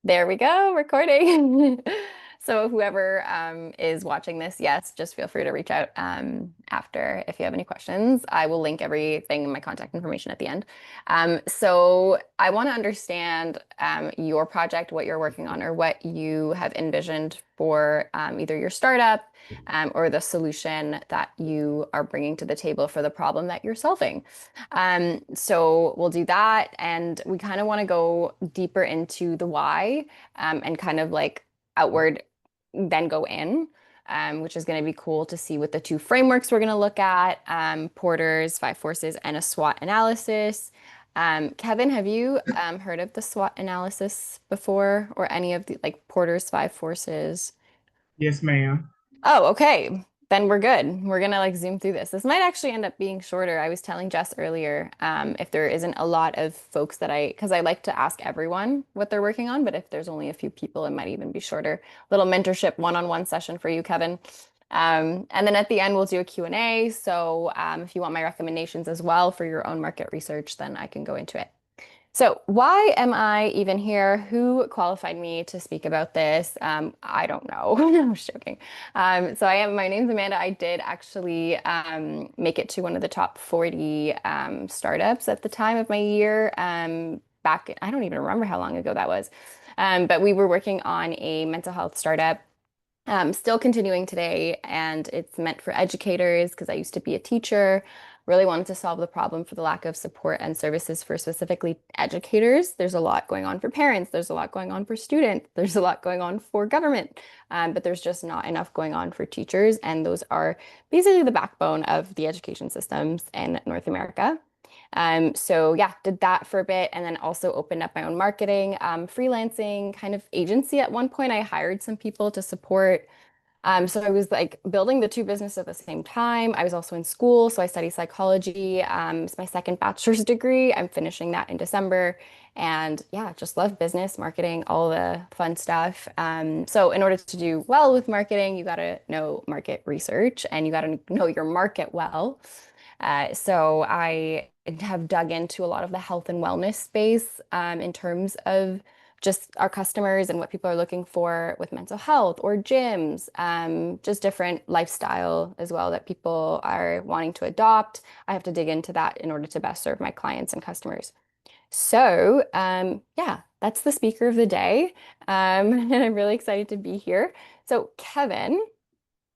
There we go, recording. So whoever is watching this, yes, just feel free to reach out after if you have any questions. I will link everything in my contact information at the end. So I want to understand your project, what you're working on, or what you have envisioned for either your startup or the solution that you are bringing to the table for the problem that you're solving. So we'll do that. And we kind of want to go deeper into the why and kind of like outward, then go in, which is going to be cool to see with the two frameworks we're going to look at, Porter's Five Forces and a SWOT analysis. Kevin, have you heard of the SWOT analysis before or any of the like Porter's Five Forces? Yes, ma'am. Oh, okay. Then we're good. We're gonna like zoom through this. This might actually end up being shorter. I was telling Jess earlier, if there isn't a lot of folks because I like to ask everyone what they're working on, but if there's only a few people, it might even be shorter. Little mentorship one-on-one session for you, Kevin. And then at the end, we'll do a Q&A. So if you want my recommendations as well for your own market research, then I can go into it. So, why am I even here? Who qualified me to speak about this? I don't know. No, I'm just joking. My name's Amanda. I did actually make it to one of the top 40 startups at the time of my year. I don't even remember how long ago that was. But we were working on a mental health startup. Still continuing today, and it's meant for educators because I used to be a teacher. Really wanted to solve the problem for the lack of support and services for specifically educators. There's a lot going on for parents, there's a lot going on for students, there's a lot going on for government, but there's just not enough going on for teachers, and those are basically the backbone of the education systems in North America. So yeah, did that for a bit and then also opened up my own marketing, freelancing kind of agency. At one point, I hired some people to support. So I was like building the two businesses at the same time. I was also in school, so I study psychology. It's my second bachelor's degree. I'm finishing that in December. And yeah, just love business, marketing, all the fun stuff. So in order to do well with marketing, you got to know market research and you got to know your market well. So I have dug into a lot of the health and wellness space in terms of just our customers and what people are looking for with mental health or gyms, just different lifestyle as well that people are wanting to adopt. I have to dig into that in order to best serve my clients and customers. So, yeah, that's the speaker of the day. And I'm really excited to be here. So, Kevin,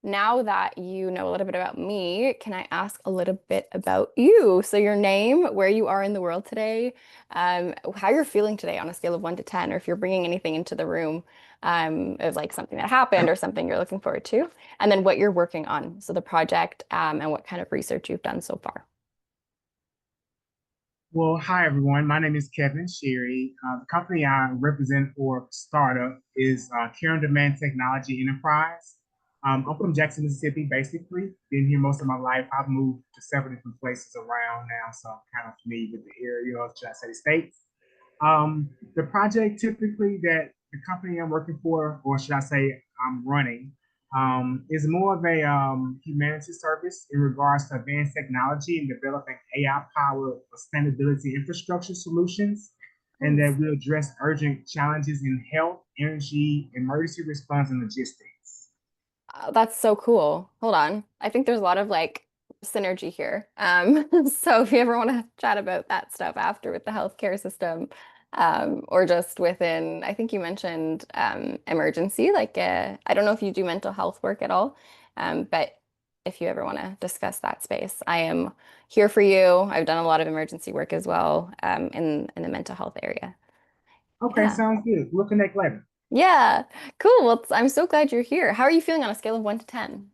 now that you know a little bit about me, can I ask a little bit about you? So your name, where you are in the world today, how you're feeling today on a scale of 1 to 10, or if you're bringing anything into the room of like something that happened or something you're looking forward to, and then what you're working on. So the project and what kind of research you've done so far. Well, hi everyone. My name is Kevin Sherry. The company I represent for startup is Care on Demand Technology Enterprise. I'm from Jackson, Mississippi, basically. Been here most of my life. I've moved to several different places around now, so I'm kind of familiar with the area, or should I say, the states. The project typically that the company I'm working for, or should I say, I'm running, is more of a humanity service in regards to advanced technology and developing AI-powered sustainability infrastructure solutions, and Nice. that will address urgent challenges in health, energy, emergency response, and logistics. That's so cool. Hold on. I think there's a lot of like synergy here. So if you ever want to chat about that stuff after with the healthcare system, or just within, I think you mentioned emergency, like I don't know if you do mental health work at all, but if you ever want to discuss that space, I am here for you. I've done a lot of emergency work as well, in the mental health area. Okay, Yeah. sounds good. We'll connect later. Yeah. Cool. Well, I'm so glad you're here. How are you feeling on a scale of 1 to 10?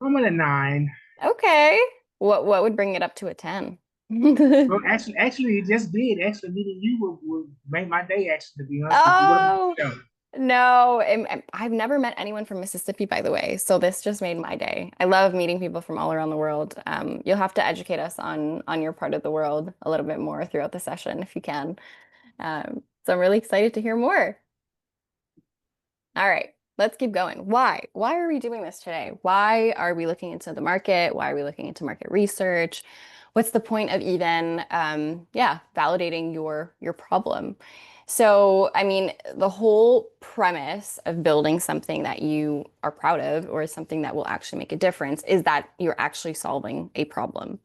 I'm at a 9. Okay. What would bring it up to a 10? Well, actually, it just did. Actually, meeting you would make my day. Actually, to be honest with you, what about Oh, yourself? no. I've never met anyone from Mississippi, by the way. So this just made my day. I love meeting people from all around the world. You'll have to educate us on your part of the world a little bit more throughout the session if you can. So I'm really excited to hear more. All right, let's keep going. Why? Why are we doing this today? Why are we looking into the market? Why are we looking into market research? what's the point of even yeah, validating your problem? So, I mean, the whole premise of building something that you are proud of or something that will actually make a difference is that you're actually solving a problem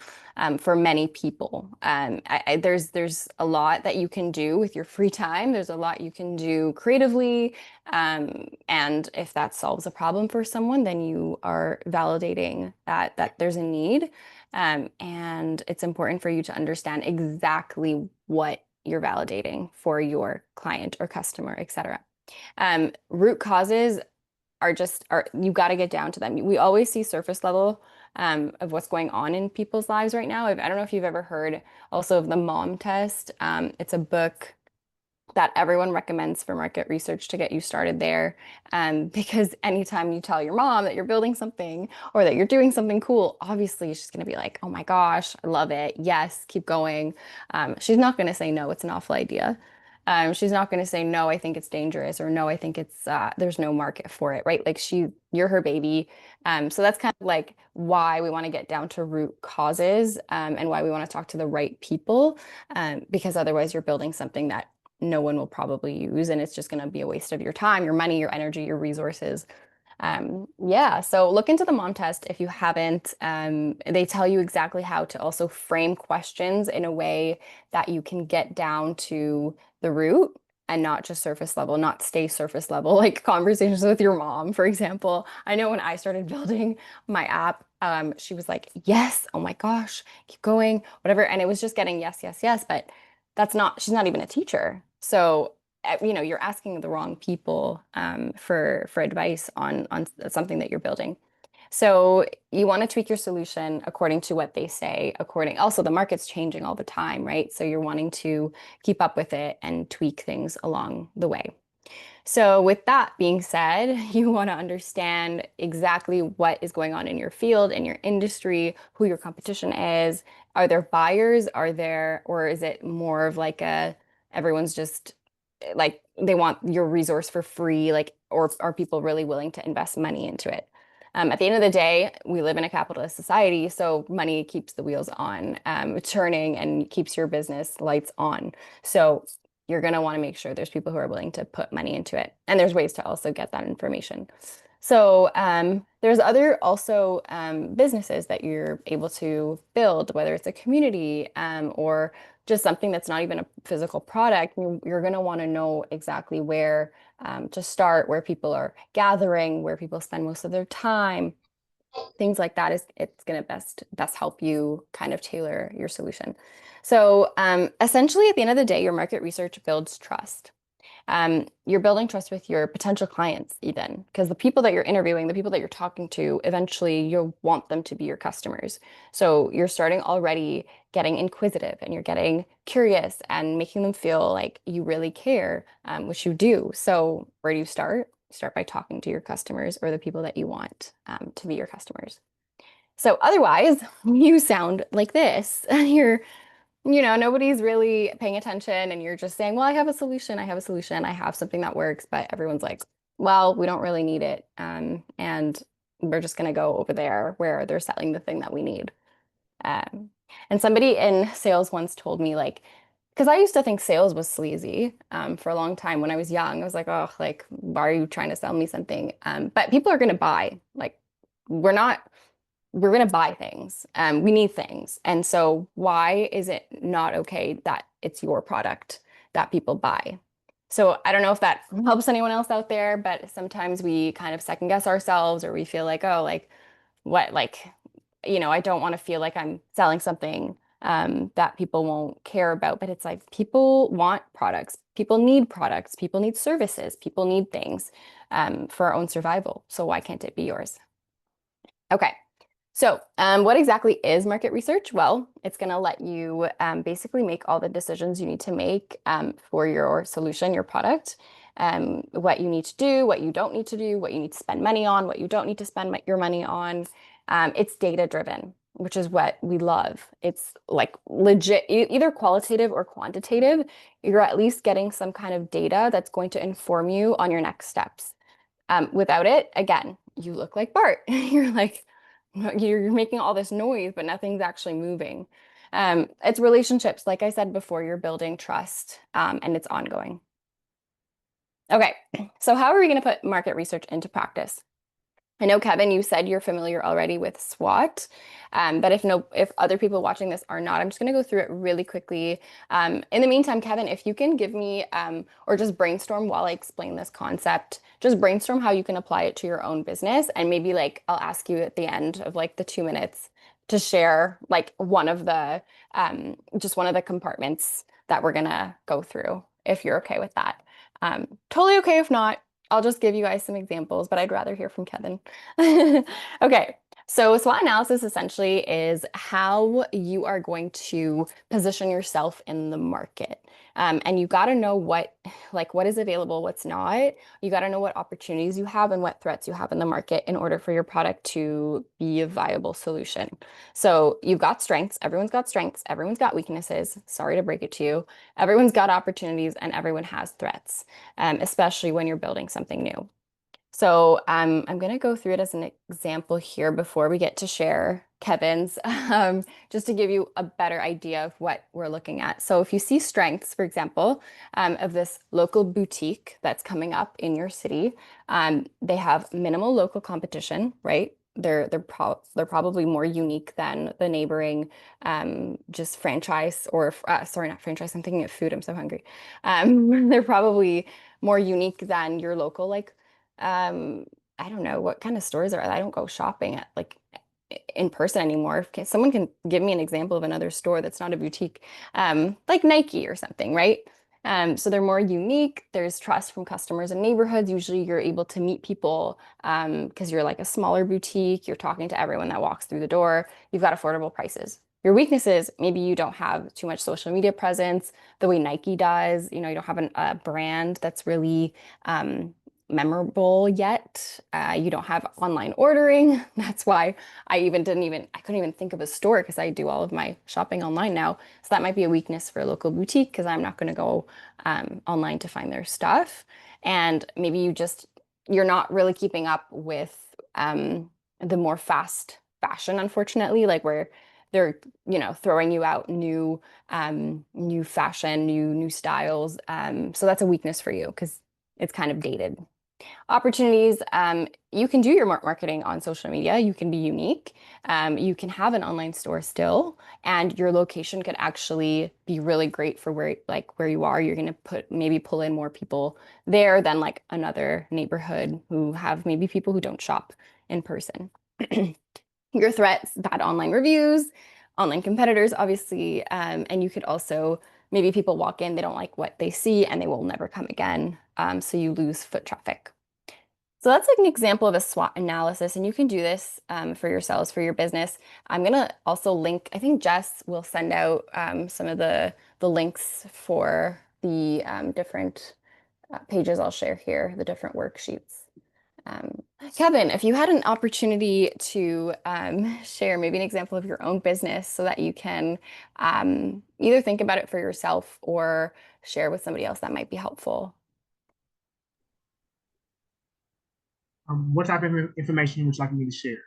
for many people. There's a lot that you can do with your free time. There's a lot you can do creatively. And if that solves a problem for someone, then you are validating that there's a need. And it's important for you to understand exactly what you're validating for your client or customer, et cetera. Root causes are you got to get down to them. We always see surface level of what's going on in people's lives right now. I don't know if you've ever heard also of the mom test. It's a book that everyone recommends for market research to get you started there. Because anytime you tell your mom that you're building something or that you're doing something cool, obviously she's going to be like, oh my gosh, I love it. Yes, keep going. She's not going to say, no, it's an awful idea. She's not going to say, no, I think it's dangerous, or no, I think it's there's no market for it, right? Like you're her baby. So that's kind of like why we want to get down to root causes, and why we want to talk to the right people, because otherwise you're building something that no one will probably use, and it's just going to be a waste of your time, your money, your energy, your resources. Yeah, so look into the mom test if you haven't. They tell you exactly how to also frame questions in a way that you can get down to the root and not just surface level, not stay surface level, like conversations with your mom, for example. I know when I started building my app, she was like, yes, oh my gosh, keep going, whatever. And it was just getting yes, yes, yes, but she's not even a teacher. So you're asking the wrong people for advice on something that you're building. So you want to tweak your solution according to what they say. Also, the market's changing all the time, right? So you're wanting to keep up with it and tweak things along the way. So, with that being said, you want to understand exactly what is going on in your field, in your industry, who your competition is. Are there buyers? Or is it more of like everyone's just like they want your resource for free? Like, or are people really willing to invest money into it? At the end of the day, we live in a capitalist society, so money keeps the wheels on, turning, and keeps your business lights on. So you're going to want to make sure there's people who are willing to put money into it. And there's ways to also get that information. So there's other also businesses that you're able to build, whether it's a community or just something that's not even a physical product. You're going to want to know exactly where to start, where people are gathering, where people spend most of their time. Things like that it's going to best help you kind of tailor your solution. So essentially, at the end of the day, your market research builds trust. You're building trust with your potential clients, even because the people that you're interviewing, the people that you're talking to, eventually you'll want them to be your customers. So you're starting already getting inquisitive and you're getting curious and making them feel like you really care, which you do. So where do you start? Start by talking to your customers or the people that you want to be your customers. So otherwise, you sound like this. Nobody's really paying attention and you're just saying, well, I have a solution. I have a solution. I have something that works, but everyone's like, well, we don't really need it. And we're just going to go over there where they're selling the thing that we need. Um, and somebody in sales once told me, like, because I used to think sales was sleazy for a long time when I was young. I was like, oh, like, why are you trying to sell me something? But people are going to buy. Like, we're not we're going to buy things. We need things. And so why is it not okay that it's your product that people buy? So I don't know if that helps anyone else out there, but sometimes we kind of second guess ourselves or we feel like, oh, like what, like, I don't want to feel like I'm selling something that people won't care about. But it's like people want products, people need services, people need things for our own survival. So why can't it be yours? Okay. So, what exactly is market research? Well, it's going to let you basically make all the decisions you need to make for your solution, your product, what you need to do, what you don't need to do, what you need to spend money on, what you don't need to spend your money on. It's data driven, which is what we love. It's like legit, either qualitative or quantitative. You're at least getting some kind of data that's going to inform you on your next steps. Without it, again, you look like Bart. You're like, you're making all this noise, but nothing's actually moving. It's relationships. Like I said before, you're building trust, and it's ongoing. Okay, so how are we going to put market research into practice? I know, Kevin, you said you're familiar already with SWOT, but if other people watching this are not, I'm just going to go through it really quickly. In the meantime, Kevin, if you can give me, or just brainstorm while I explain this concept, just brainstorm how you can apply it to your own business, and maybe like I'll ask you at the end of like the 2 minutes to share like just one of the compartments that we're gonna go through, if you're okay with that. Totally okay if not. I'll just give you guys some examples, but I'd rather hear from Kevin. Okay, so SWOT analysis essentially is how you are going to position yourself in the market. And you got to know what is available, what's not. You got to know what opportunities you have and what threats you have in the market in order for your product to be a viable solution. So you've got strengths, everyone's got weaknesses. Sorry to break it to you. Everyone's got opportunities and everyone has threats, especially when you're building something new. So I'm going to go through it as an example here before we get to share Kevin's, just to give you a better idea of what we're looking at. So if you see strengths, for example, of this local boutique that's coming up in your city, they have minimal local competition, right? They're probably more unique than the neighboring just franchise or sorry, not franchise. I'm thinking of food. I'm so hungry. They're probably more unique than your local like I don't know what kind of stores are. I don't go shopping at like in person anymore. Someone can give me an example of another store that's not a boutique, like Nike or something, right? So they're more unique. There's trust from customers and neighborhoods. Usually you're able to meet people because you're like a smaller boutique. You're talking to everyone that walks through the door. You've got affordable prices. Your weaknesses, maybe you don't have too much social media presence the way Nike does. You know, you don't have a brand that's really memorable yet. You don't have online ordering. That's why I couldn't even think of a store because I do all of my shopping online now. So that might be a weakness for a local boutique because I'm not going to go online to find their stuff. And maybe you're not really keeping up with the more fast fashion, unfortunately, like where they're, throwing you out new fashion, new styles. So that's a weakness for you because it's kind of dated. Opportunities, you can do your marketing on social media. You can be unique. You can have an online store still, and your location could actually be really great for where you are. You're going to maybe pull in more people there than like another neighborhood who have maybe people who don't shop in person. Your threats, bad online reviews, online competitors, obviously, and you could also maybe people walk in, they don't like what they see, and they will never come again. So you lose foot traffic. So that's like an example of a SWOT analysis, and you can do this for yourselves, for your business. I'm gonna also link, I think Jess will send out some of the links for the different pages I'll share here, the different worksheets. Um, Kevin, if you had an opportunity to share maybe an example of your own business so that you can either think about it for yourself or share with somebody else, that might be helpful. What type of information would you like me to share?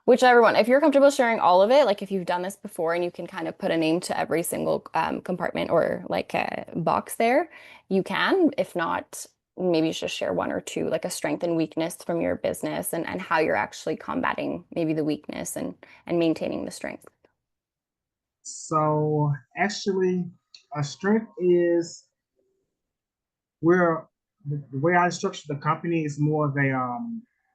Whichever one. If you're comfortable sharing all of it, like if you've done this before and you can kind of put a name to every single compartment or like a box there, you can. If not, maybe you just share one or two, like a strength and weakness from your business and how you're actually combating maybe the weakness and maintaining the strength. So actually, a strength is we're the way I structure the company is more of a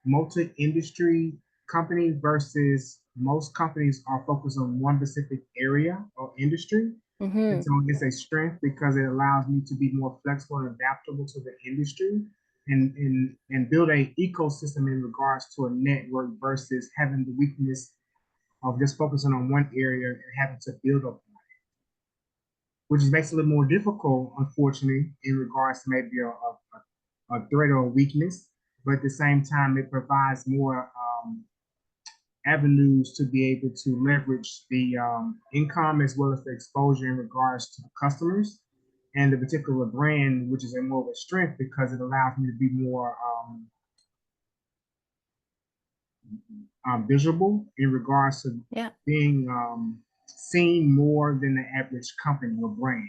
multi-industry company versus most companies are focused on one specific area or industry. And Hmm. so it's a strength because it allows me to be more flexible and adaptable to the industry and build a ecosystem in regards to a network versus having the weakness of just focusing on one area and having to build up, which makes it a little more difficult, unfortunately, in regards to maybe a threat or a weakness. But at the same time, it provides more avenues to be able to leverage the income as well as the exposure in regards to the customers and the particular brand, which is a more of a strength because it allows me to be more visible in regards to Yeah. being seen more than the average company or brand.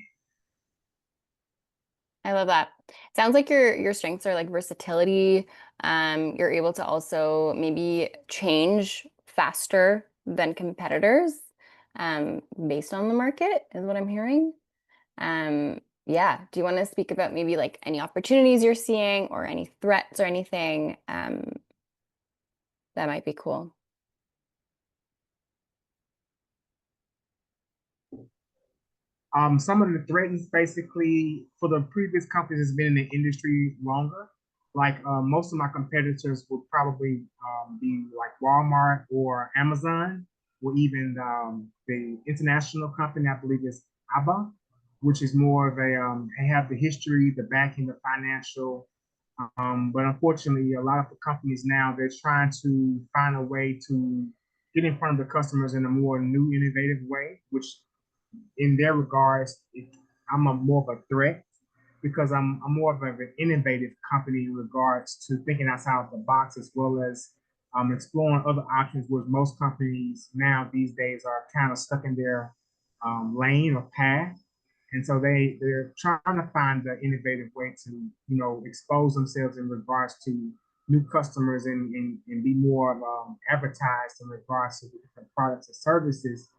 I love that. Sounds like your strengths are like versatility. You're able to also maybe change faster than competitors, based on the market, is what I'm hearing. Yeah. Do you want to speak about maybe like any opportunities you're seeing or any threats or anything? That might be cool. Some of the threats basically for the previous companies that's been in the industry longer, like most of my competitors would probably be like Walmart or Amazon, or even the international company, I believe is ABBA, which is more of a, they have the history, the backing, the financial. But unfortunately, a lot of the companies now, they're trying to find a way to get in front of the customers in a more new, innovative way, which in their regards, I'm more of a threat because I'm more of an innovative company in regards to thinking outside the box as well as exploring other options, where most companies now these days are kind of stuck in their lane or path. And so they're trying to find the innovative way to, expose themselves in regards to new customers and be more advertised in regards to the different products and services.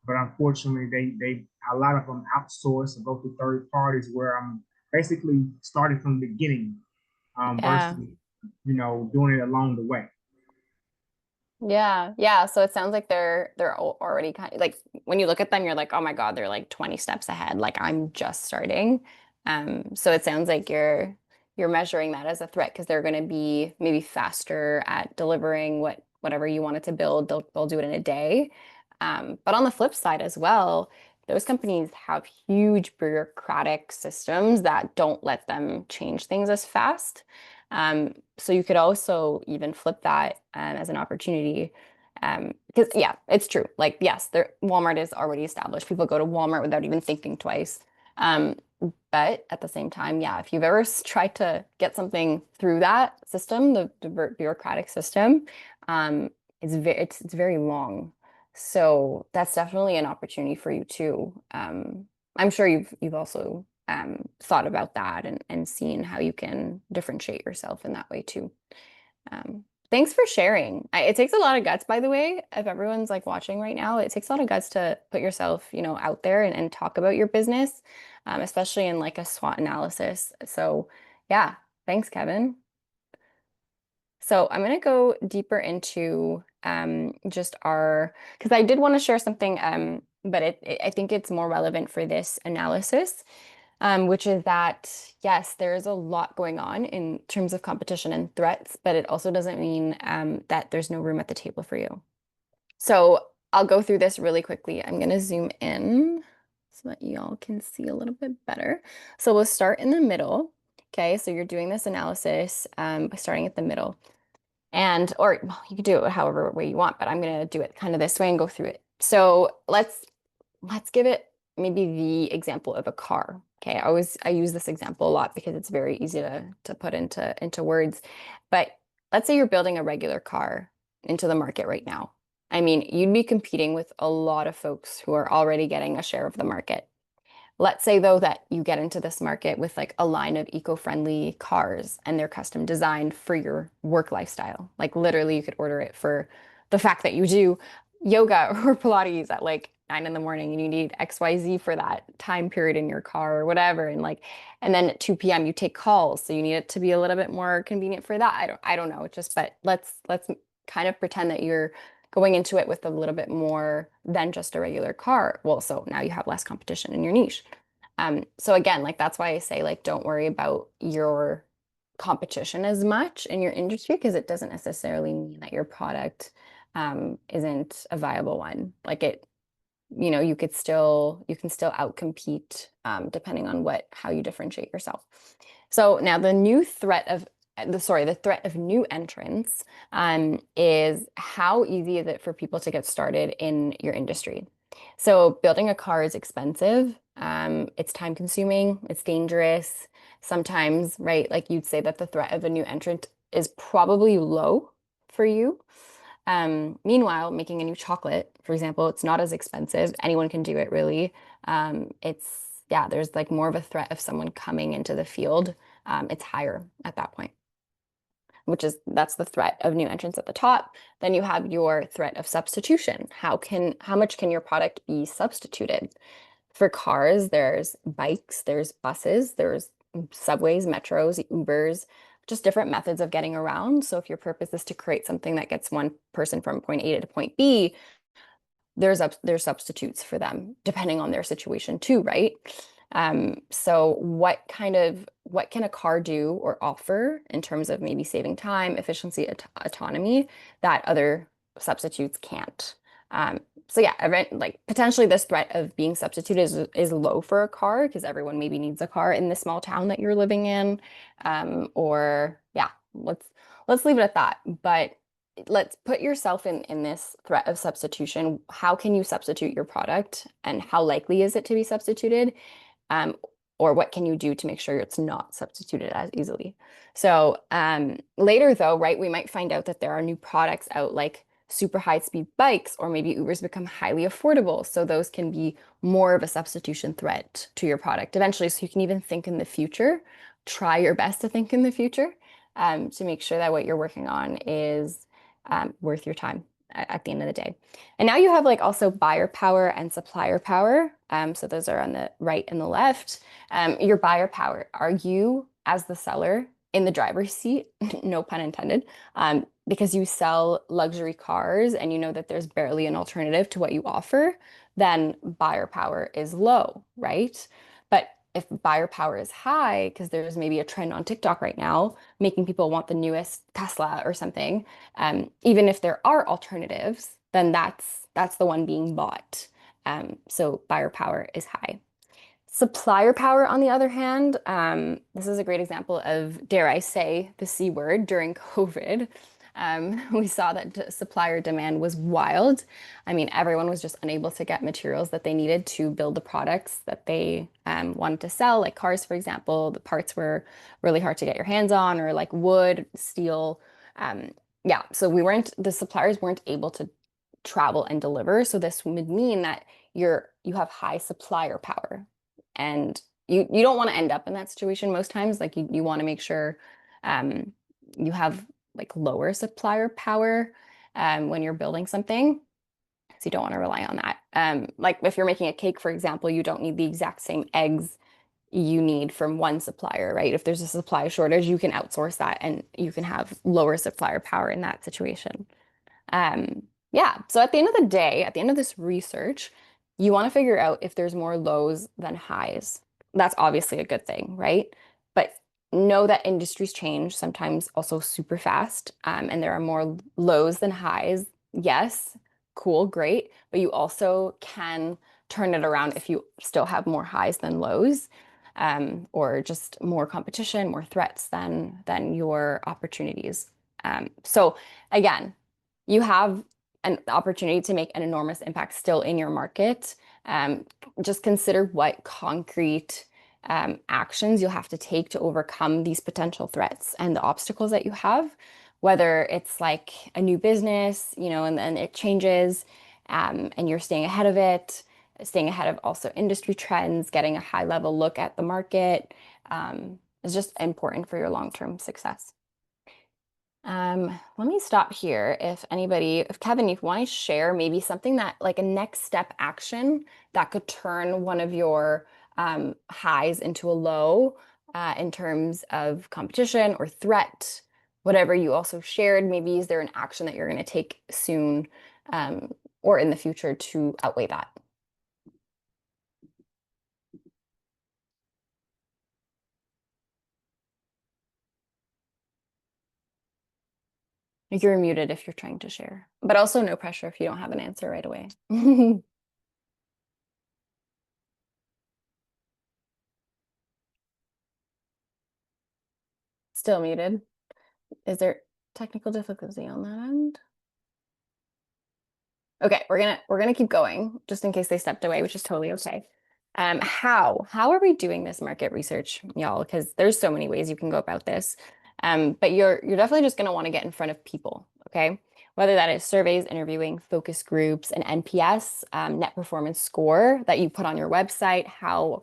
But unfortunately, they a lot of them outsource and go through third parties, where I'm basically starting from the beginning, versus Yeah. doing it along the way. Yeah, yeah. So it sounds like they're already kind of like when you look at them, you're like, oh my God, they're like 20 steps ahead. Like I'm just starting. So it sounds like you're measuring that as a threat because they're going to be maybe faster at delivering whatever you wanted to build. They'll do it in a day. But on the flip side as well, those companies have huge bureaucratic systems that don't let them change things as fast. So you could also even flip that as an opportunity. Because yeah, it's true. Like, yes, Walmart is already established. People go to Walmart without even thinking twice. Um, but at the same time, yeah, if you've ever tried to get something through that system, the bureaucratic system, it's very long. So that's definitely an opportunity for you too. I'm sure you've also thought about that and seen how you can differentiate yourself in that way too. Thanks for sharing. It takes a lot of guts, by the way, if everyone's like watching right now, it takes a lot of guts to put yourself, out there and talk about your business, especially in like a SWOT analysis. So yeah, thanks, Kevin. So I'm going to go deeper into just because I did want to share something, but I think it's more relevant for this analysis, which is that, yes, there is a lot going on in terms of competition and threats, but it also doesn't mean that there's no room at the table for you. So I'll go through this really quickly. I'm going to zoom in so that y'all can see a little bit better. So we'll start in the middle. Okay, so you're doing this analysis by starting at the middle. Or well, you could do it however way you want, but I'm going to do it kind of this way and go through it. So let's give it maybe the example of a car. Okay, I use this example a lot because it's very easy to put into words. But let's say you're building a regular car into the market right now. I mean, you'd be competing with a lot of folks who are already getting a share of the market. Let's say though that you get into this market with like a line of eco-friendly cars and they're custom designed for your work lifestyle. Like literally you could order it for the fact that you do yoga or Pilates at like 9 in the morning and you need XYZ for that time period in your car or whatever. And then at 2 p.m. you take calls. So you need it to be a little bit more convenient for that. I don't know. But let's kind of pretend that you're going into it with a little bit more than just a regular car. Well, so now you have less competition in your niche. So again, like that's why I say like don't worry about your competition as much in your industry because it doesn't necessarily mean that your product isn't a viable one. Like you can still outcompete depending on how you differentiate yourself. So now the threat of new entrants is how easy is it for people to get started in your industry? So building a car is expensive. It's time consuming. It's dangerous. Sometimes, right? Like you'd say that the threat of a new entrant is probably low for you. Meanwhile, making a new chocolate, for example, it's not as expensive. Anyone can do it really. Yeah, there's like more of a threat of someone coming into the field. It's higher at that point, that's the threat of new entrants at the top. Then you have your threat of substitution. How much can your product be substituted? For cars, there's bikes, there's buses, there's subways, metros, Ubers, just different methods of getting around. So if your purpose is to create something that gets one person from point A to point B, there's substitutes for them depending on their situation too, right? So what can a car do or offer in terms of maybe saving time, efficiency, autonomy that other substitutes can't? So yeah, like potentially this threat of being substituted is low for a car because everyone maybe needs a car in the small town that you're living in. Or yeah, let's leave it at that. But let's put yourself in this threat of substitution. How can you substitute your product and how likely is it to be substituted? Um, or what can you do to make sure it's not substituted as easily? So later though, right, we might find out that there are new products out like super high speed bikes, or maybe Ubers become highly affordable. So those can be more of a substitution threat to your product eventually. So you can even think in the future, try your best to think in the future to make sure that what you're working on is worth your time at the end of the day. And now you have like also buyer power and supplier power. So those are on the right and the left. Your buyer power, are you as the seller in the driver's seat, no pun intended, because you sell luxury cars and you know that there's barely an alternative to what you offer, then buyer power is low, right? But if buyer power is high, because there's maybe a trend on TikTok right now, making people want the newest Tesla or something, even if there are alternatives, then that's the one being bought. So buyer power is high. Supplier power, on the other hand, this is a great example of, dare I say, the C word during COVID. We saw that supplier demand was wild. I mean, everyone was just unable to get materials that they needed to build the products that they wanted to sell, like cars, for example. The parts were really hard to get your hands on, or like wood, steel. Yeah, so the suppliers weren't able to travel and deliver. So this would mean that you have high supplier power. And you don't want to end up in that situation most times. Like you want to make sure you have like lower supplier power when you're building something. So you don't want to rely on that. Like if you're making a cake, for example, you don't need the exact same eggs you need from one supplier, right? If there's a supply shortage, you can outsource that and you can have lower supplier power in that situation. Yeah, so at the end of the day, at the end of this research, you want to figure out if there's more lows than highs. That's obviously a good thing, right? But know that industries change sometimes also super fast, and there are more lows than highs. Yes, cool, great, but you also can turn it around if you still have more highs than lows, or just more competition, more threats than your opportunities. So again, you have an opportunity to make an enormous impact still in your market. Just consider what concrete actions you'll have to take to overcome these potential threats and the obstacles that you have, whether it's like a new business, and then it changes, and you're staying ahead of it, staying ahead of also industry trends, getting a high level look at the market, is just important for your long-term success. Let me stop here. If Kevin, you want to share maybe something that like a next step action that could turn one of your highs into a low in terms of competition or threat, whatever you also shared, maybe is there an action that you're going to take soon or in the future to outweigh that? You're muted if you're trying to share, but also no pressure if you don't have an answer right away. Still muted. Is there technical difficulty on that end? Okay, we're gonna keep going just in case they stepped away, which is totally okay. How are we doing this market research, y'all? Because there's so many ways you can go about this. But you're definitely just gonna want to get in front of people, okay? whether that is surveys, interviewing, focus groups, an NPS, net performance score that you put on your website. How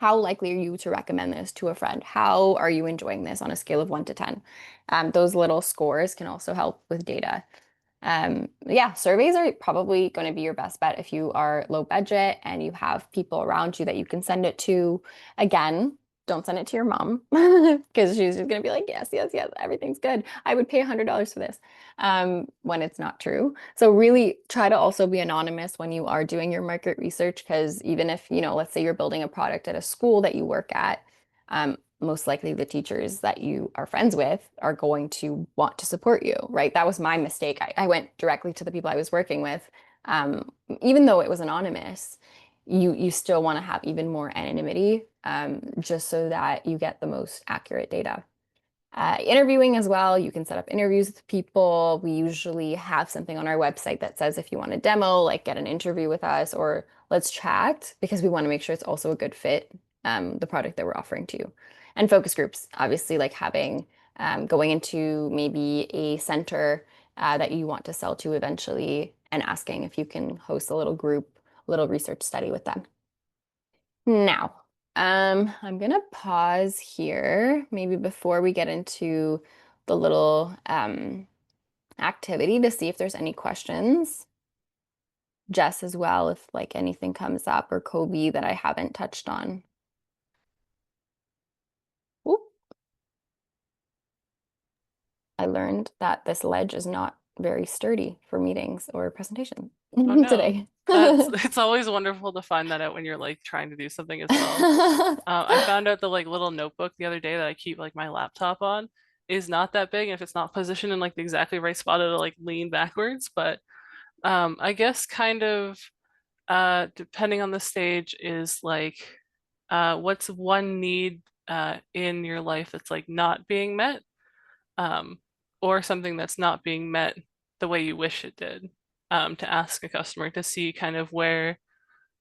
likely are you to recommend this to a friend? How are you enjoying this on a scale of 1 to 10? Those little scores can also help with data. Yeah, surveys are probably going to be your best bet if you are low budget and you have people around you that you can send it to. Again, don't send it to your mom because she's just going to be like, yes, yes, yes, everything's good. I would pay $100 for this, when it's not true. So really try to also be anonymous when you are doing your market research, because even if, let's say you're building a product at a school that you work at, most likely the teachers that you are friends with are going to want to support you, right? That was my mistake. I went directly to the people I was working with. Even though it was anonymous, you still want to have even more anonymity, just so that you get the most accurate data. Interviewing as well, you can set up interviews with people. We usually have something on our website that says if you want a demo, like get an interview with us or let's chat, because we want to make sure it's also a good fit, the product that we're offering to you. And focus groups, obviously, like having going into maybe a center that you want to sell to eventually and asking if you can host a little group, little research study with them. Now, I'm gonna pause here, maybe before we get into the little activity to see if there's any questions. Jess as well, if like anything comes up, or Kobe that I haven't touched on. Oop, I learned that this ledge is not very sturdy for meetings or presentations Oh no. today. It's always wonderful to find that out when you're like trying to do something as well. I found out the like little notebook the other day that I keep like my laptop on is not that big, and if it's not positioned in like the exactly right spot, it'll like lean backwards. But I guess kind of depending on the stage is like what's one need in your life that's like not being met, um, or something that's not being met the way you wish it did, to ask a customer to see kind of where,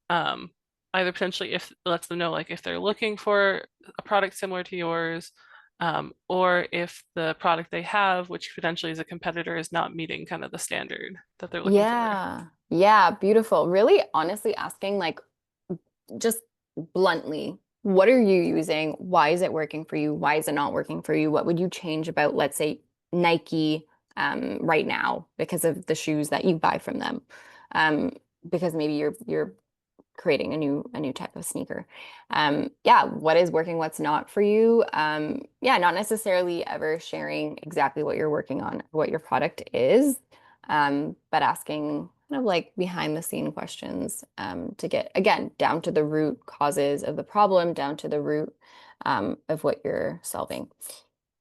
um, either potentially if it lets them know like if they're looking for a product similar to yours, or if the product they have, which potentially is a competitor, is not meeting kind of the standard that they're looking for. Yeah. Yeah, beautiful. Really honestly asking like just bluntly, what are you using? Why is it working for you? Why is it not working for you? What would you change about, let's say, Nike right now because of the shoes that you buy from them? Um, because maybe you're creating a new type of sneaker. Yeah, what is working, what's not for you? Yeah, not necessarily ever sharing exactly what you're working on, what your product is, but asking kind of like behind the scene questions, to get again down to the root causes of the problem, down to the root of what you're solving.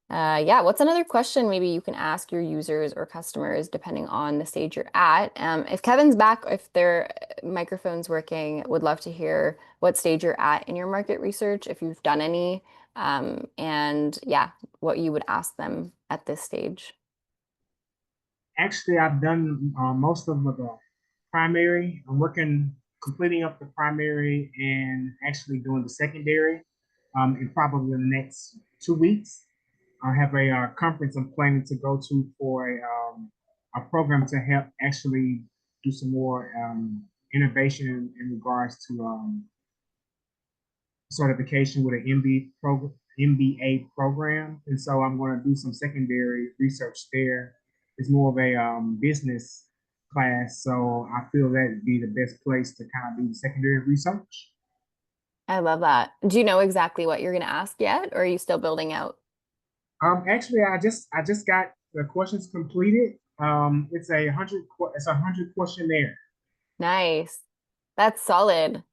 Yeah, what's another question maybe you can ask your users or customers depending on the stage you're at? If Kevin's back, if their microphone's working, would love to hear what stage you're at in your market research, if you've done any, and yeah, what you would ask them at this stage. Actually, I've done most of the primary. I'm working, completing up the primary and actually doing the secondary in probably the next 2 weeks. I have a conference I'm planning to go to for a program to help actually do some more innovation in regards to certification with an MBA program. And so I'm going to do some secondary research there. It's more of a business class. So I feel that would be the best place to kind of do secondary research. I love that. Do you know exactly what you're going to ask yet, or are you still building out? Actually, I just got the questions completed. It's a 100 questionnaire. Nice. That's solid.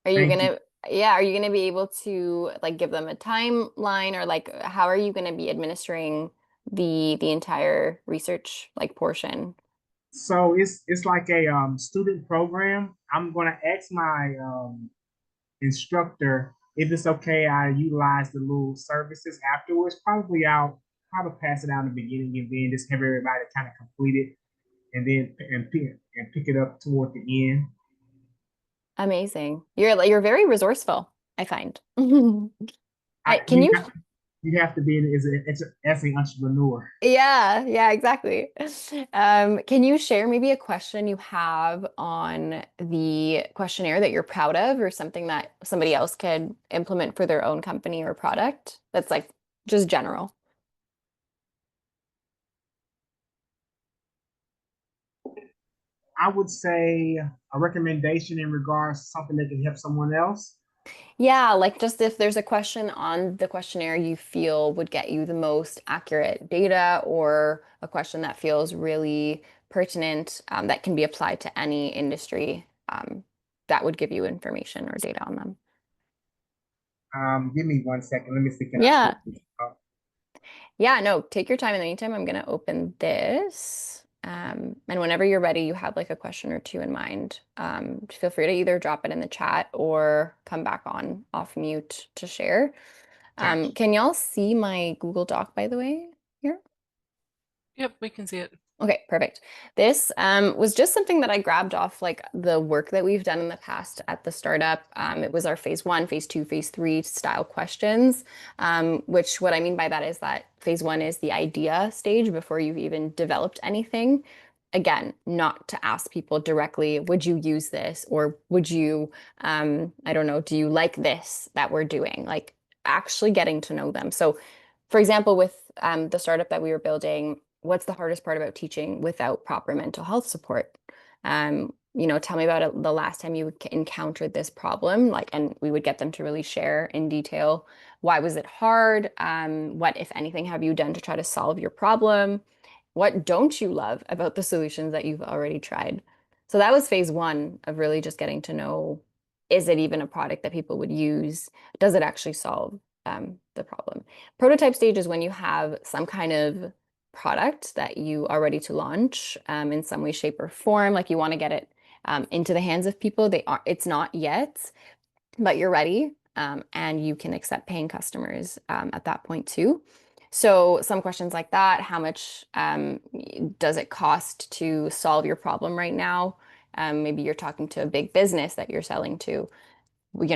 Are you Thank you. gonna, yeah, are you gonna be able to like give them a timeline, or like how are you gonna be administering the entire research like portion? So it's like a student program. I'm gonna ask my instructor if it's okay. I utilize the little services afterwards. Probably pass it out in the beginning and then just have everybody kind of complete it and then pick it up toward the end. Amazing. You're very resourceful, I find. I Can you you got you have to be as an entrepreneur. Yeah, exactly. Can you share maybe a question you have on the questionnaire that you're proud of, or something that somebody else could implement for their own company or product that's like just general? I would say a recommendation in regards to something that can help someone else. Yeah, like just if there's a question on the questionnaire you feel would get you the most accurate data, or a question that feels really pertinent, that can be applied to any industry, that would give you information or data on them. Give me 1 second. Let me stick it out Yeah. quickly. Yeah, no, take your time. In the meantime, I'm going to open this. And whenever you're ready, you have like a question or two in mind. Feel free to either drop it in the chat or come back on off mute to share. Okay. Can y'all see my Google Doc, by the way, here? Yep, we can see it. Okay, perfect. This was just something that I grabbed off like the work that we've done in the past at the startup. It was our phase one, phase two, phase three style questions, which what I mean by that is that phase one is the idea stage before you've even developed anything. Again, not to ask people directly, would you use this? Or would you, I don't know, do you like this that we're doing? Like actually getting to know them. So, for example, with the startup that we were building, what's the hardest part about teaching without proper mental health support? Tell me about the last time you encountered this problem, like, and we would get them to really share in detail. Why was it hard? What, if anything, have you done to try to solve your problem? What don't you love about the solutions that you've already tried? So that was phase one of really just getting to know, is it even a product that people would use? Does it actually solve the problem? Prototype stage is when you have some kind of product that you are ready to launch, in some way, shape, or form. Like you want to get it into the hands of people. It's not yet, but you're ready, and you can accept paying customers at that point too. So some questions like that: how much does it cost to solve your problem right now? Maybe you're talking to a big business that you're selling to.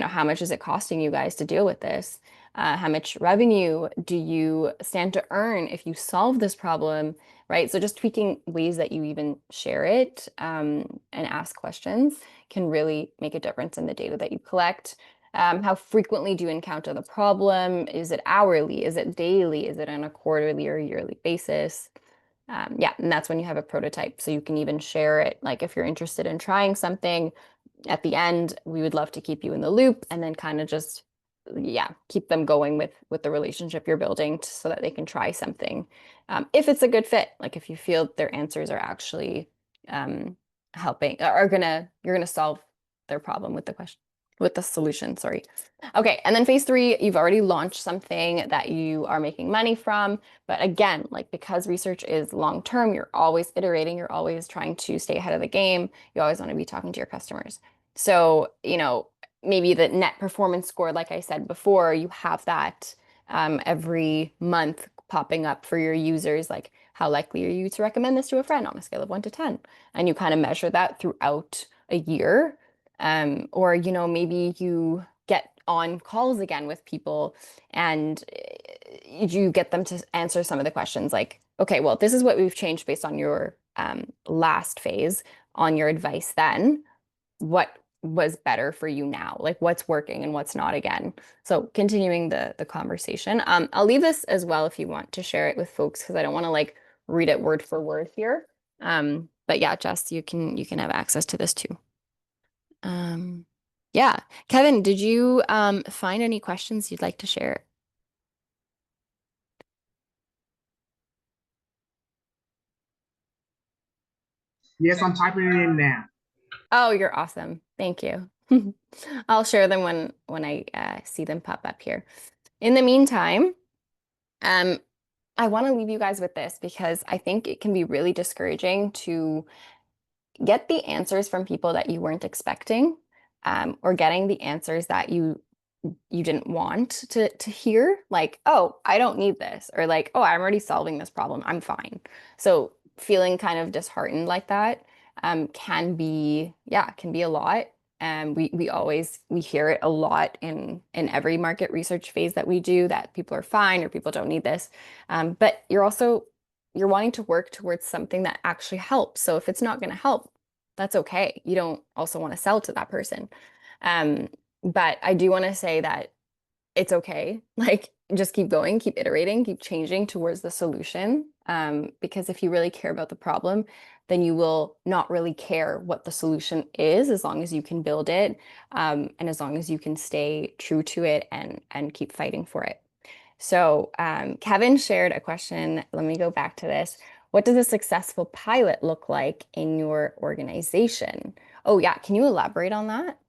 How much is it costing you guys to deal with this? How much revenue do you stand to earn if you solve this problem, right? So just tweaking ways that you even share it, and ask questions can really make a difference in the data that you collect. How frequently do you encounter the problem? Is it hourly? Is it daily? Is it on a quarterly or yearly basis? Yeah, and that's when you have a prototype. So you can even share it. Like if you're interested in trying something, at the end, we would love to keep you in the loop, and then kind of just, yeah, keep them going with the relationship you're building so that they can try something. If it's a good fit, like if you feel their answers are actually helping, are gonna, you're gonna solve their problem with the question, with the solution, sorry. Okay, and then phase three, you've already launched something that you are making money from. But again, like because research is long term, you're always iterating, you're always trying to stay ahead of the game. You always want to be talking to your customers. So, maybe the net performance score, like I said before, you have that every month popping up for your users, like how likely are you to recommend this to a friend on a scale of 1 to 10? And you kind of measure that throughout a year. Or, maybe you get on calls again with people, and you get them to answer some of the questions like, okay, well, this is what we've changed based on your last phase, on your advice then. What was better for you now? Like what's working and what's not again. So continuing the conversation. I'll leave this as well if you want to share it with folks, because I don't want to like read it word for word here. But yeah, Jess, you can have access to this too. Yeah. Kevin, did you find any questions you'd like to share? Yes, I'm typing it in now. Oh, you're awesome. Thank you. I'll share them when I see them pop up here. In the meantime, I want to leave you guys with this, because I think it can be really discouraging to get the answers from people that you weren't expecting, or getting the answers that you didn't want to hear, like, oh, I don't need this, or like, oh, I'm already solving this problem, I'm fine. So feeling kind of disheartened like that can be, yeah, can be a lot. We hear it a lot in every market research phase that we do, that people are fine or people don't need this. But you're wanting to work towards something that actually helps. So if it's not going to help, that's okay. You don't also want to sell to that person. But I do want to say that it's okay. Like, just keep going, keep iterating, keep changing towards the solution. Because if you really care about the problem, then you will not really care what the solution is, as long as you can build it, and as long as you can stay true to it and keep fighting for it. So Kevin shared a question. Let me go back to this. What does a successful pilot look like in your organization? Oh yeah, can you elaborate on that?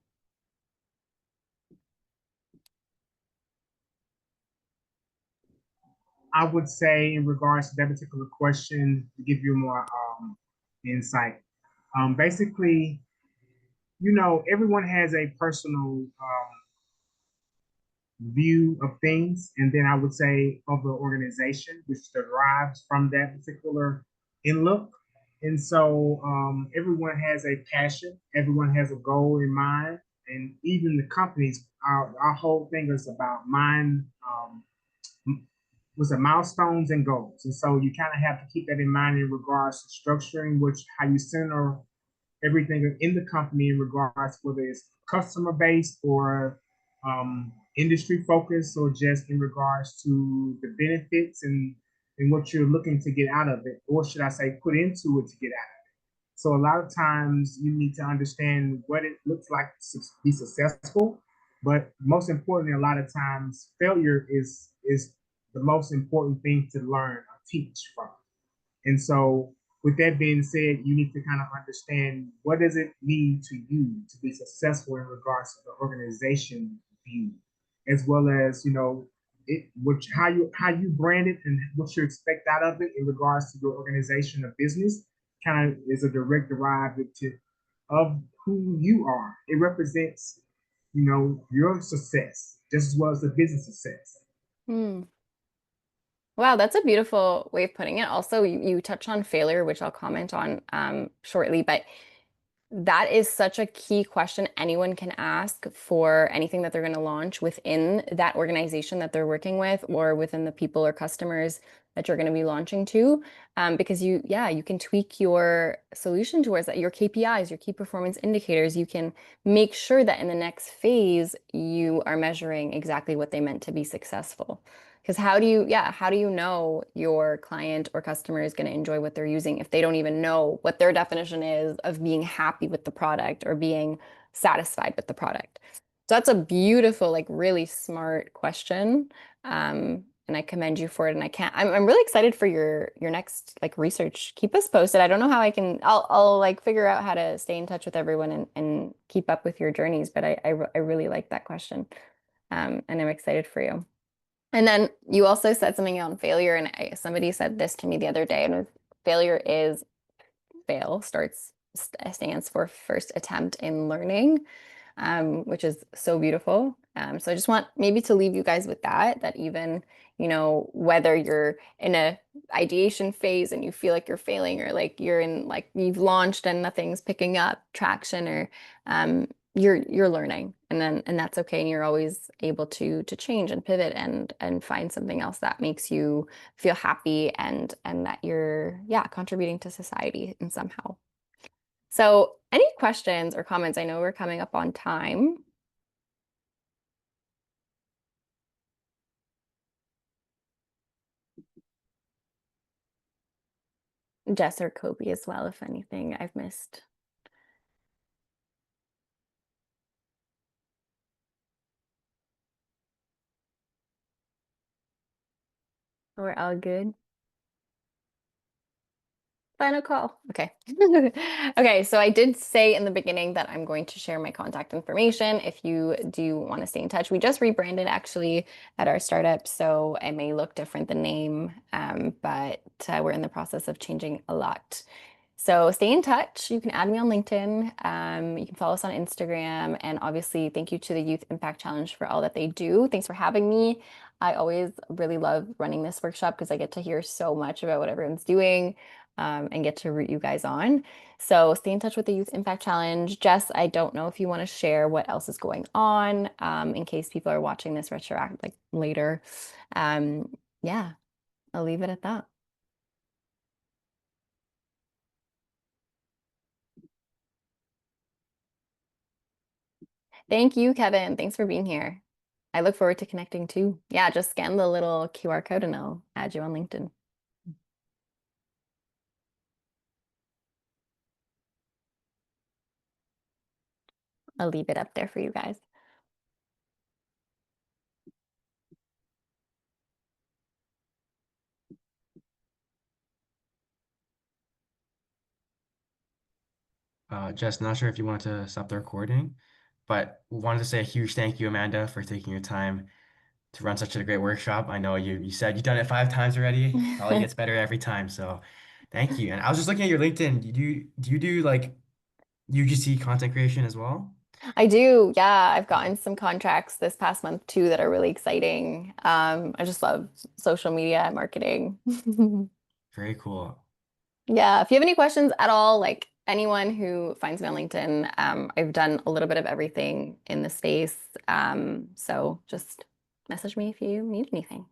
I would say in regards to that particular question, to give you more insight, basically, everyone has a personal view of things, and then I would say of the organization, which derives from that particular inlook. And so everyone has a passion, everyone has a goal in mind, and even the companies, our whole thing is about mind, was the milestones and goals. And so you kind of have to keep that in mind in regards to structuring, which how you center everything in the company in regards whether it's customer based or industry focused or just in regards to the benefits and what you're looking to get out of it, or should I say put into it to get out of it. So a lot of times you need to understand what it looks like to be successful, but most importantly, a lot of times failure is the most important thing to learn or teach from. And so with that being said, you need to kind of understand what does it mean to you to be successful in regards to the organization view, as well as which how you brand it and what you expect out of it in regards to your organization or business kind of is a direct derivative of who you are. It represents your success just as well as the business success. Hmm. Wow, that's a beautiful way of putting it. Also, you touch on failure, which I'll comment on shortly, but that is such a key question anyone can ask for anything that they're going to launch within that organization that they're working with, or within the people or customers that you're going to be launching to. Because you can tweak your solution towards that, your KPIs, your key performance indicators. You can make sure that in the next phase, you are measuring exactly what they meant to be successful. Because how do you know your client or customer is going to enjoy what they're using if they don't even know what their definition is of being happy with the product or being satisfied with the product? So that's a beautiful, like really smart question. And I commend you for it. And I'm really excited for your next like research. Keep us posted. I don't know how I'll like figure out how to stay in touch with everyone and keep up with your journeys, but I really like that question. And I'm excited for you. And then you also said something on failure, and somebody said this to me the other day, and it was, failure is stands for first attempt in learning, which is so beautiful. So I just want maybe to leave you guys with that even, whether you're in a ideation phase and you feel like you're failing, or like you're in like you've launched and nothing's picking up traction, or you're learning, and that's okay, and you're always able to change and pivot and find something else that makes you feel happy, and that you're contributing to society in somehow. So any questions or comments? I know we're coming up on time. Jess or Kobe as well, if anything I've missed. We're all good. Final call. Okay. Okay, so I did say in the beginning that I'm going to share my contact information if you do want to stay in touch. We just rebranded actually at our startup, so it may look different, the name, but we're in the process of changing a lot. So stay in touch. You can add me on LinkedIn. You can follow us on Instagram. And obviously, thank you to the Youth Impact Challenge for all that they do. Thanks for having me. I always really love running this workshop because I get to hear so much about what everyone's doing. and get to root you guys on. So stay in touch with the Youth Impact Challenge. Jess, I don't know if you want to share what else is going on in case people are watching this retroact like later. Yeah, I'll leave it at that. Thank you, Kevin. Thanks for being here. I look forward to connecting too. Yeah, just scan the little QR code and I'll add you on LinkedIn. I'll leave it up there for you guys. Jess, not sure if you want to stop the recording, but wanted to say a huge thank you, Amanda, for taking your time to run such a great workshop. I know you said you've done it 5 times already. Probably gets better every time. So thank you. And I was just looking at your LinkedIn. Do you do like UGC content creation as well? I do. Yeah, I've gotten some contracts this past month too that are really exciting. I just love social media marketing. Very cool. Yeah, if you have any questions at all, like anyone who finds me on LinkedIn, I've done a little bit of everything in the space. So just message me if you need anything.